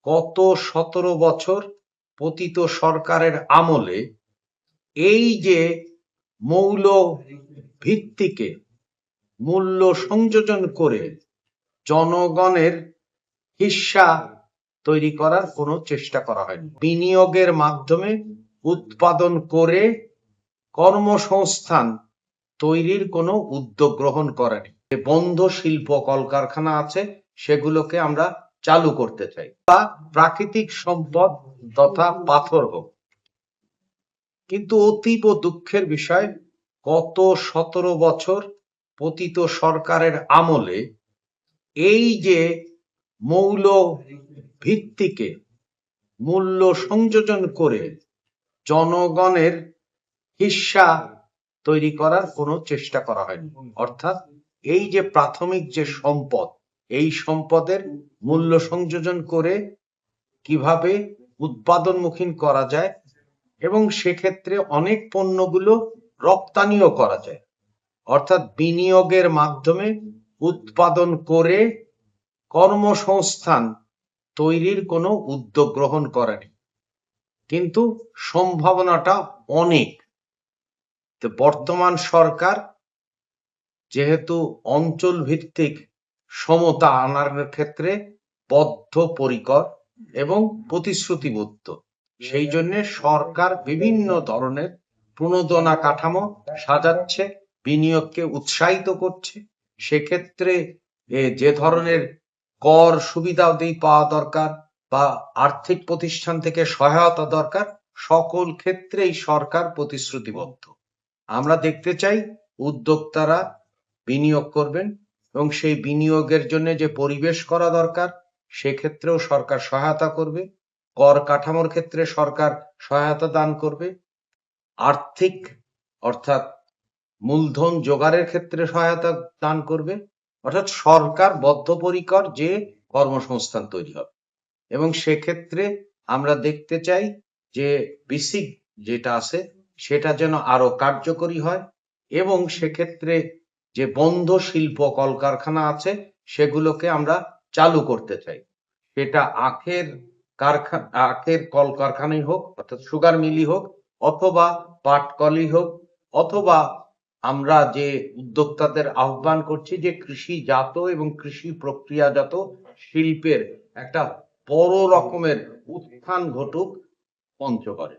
গত 17 বছর পতিত সরকারের আমলে এই যে মৌল ভিত্তিকে মূল্য সংযোজন করে জনগণের হিস্সা তৈরি করার কোনো চেষ্টা করা হয়নি। বিনিয়োগের মাধ্যমে উৎপাদন করে কর্মসংস্থান তৈরির কোনো উদ্যোগ গ্রহণ করেনি। বন্ধ শিল্প কলকারখানা আছে সেগুলোকে আমরা চালু করতে চাই, বা প্রাকৃতিক সম্পদ তথা পাথর হোক। কিন্তু অতীব দুঃখের বিষয়, গত 17 বছর পতিত সরকারের আমলে এই যে মৌল ভিত্তিকে মূল্য সংযোজন করে জনগণের হিস্সা তৈরি করার কোনো চেষ্টা করা হয়নি। অর্থাৎ এই যে প্রাথমিক যে সম্পদ, এই সম্পদের মূল্য সংযোজন করে কিভাবে উৎপাদনমুখী করা যায় এবং সেক্ষেত্রে অনেক পণ্যগুলো রপ্তানিও করা যায়। অর্থাৎ বিনিয়োগের মাধ্যমে উৎপাদন করে কর্মসংস্থান তৈরির কোনো উদ্যোগ গ্রহণ করেনি। কিন্তু সম্ভাবনাটা অনেক। তো বর্তমান সরকার যেহেতু অঞ্চল ভিত্তিক সমতা আনার ক্ষেত্রে বদ্ধপরিকর এবং প্রতিশ্রুতিবদ্ধ, সেই জন্য সরকার বিভিন্ন ধরনের প্রণোদনা কাঠামো সাজাচ্ছে, বিনিয়োগকে উৎসাহিত করছে। সেক্ষেত্রে যে ধরনের কর সুবিধা পাওয়া দরকার বা আর্থিক প্রতিষ্ঠান থেকে সহায়তা দরকার, সকল ক্ষেত্রেই সরকার প্রতিশ্রুতিবদ্ধ। আমরা দেখতে চাই উদ্যোক্তারা বিনিয়োগ করবেন এবং সেই বিনিয়োগের জন্য যে পরিবেশ করা দরকার সেক্ষেত্রেও সরকার সহায়তা করবে। কর কাঠামোর ক্ষেত্রে সরকার সহায়তা দান করবে। আর্থিক অর্থাৎ মূলধন জোগাড়ের ক্ষেত্রে সহায়তা দান করবে। অর্থাৎ সরকার বদ্ধপরিকর যে কর্মসংস্থান তৈরি হবে, এবং সেক্ষেত্রে আমরা দেখতে চাই যে বেসিক যেটা আছে সেটা যেন আরো কার্যকরী হয়, এবং সেক্ষেত্রে যে বন্ধ শিল্প কলকারখানা আছে সেগুলোকে আমরা চালু করতে চাই। সেটা আখের কলকারখানাই হোক, অর্থাৎ সুগার মিলই হোক, অথবা পাটকলই হোক, অথবা আমরা যে উদ্যোক্তাদের আহ্বান করছি যে কৃষিজাত এবং কৃষি প্রক্রিয়াজাত শিল্পের একটা বড় রকমের উত্থান ঘটুক পঞ্চগড়ে।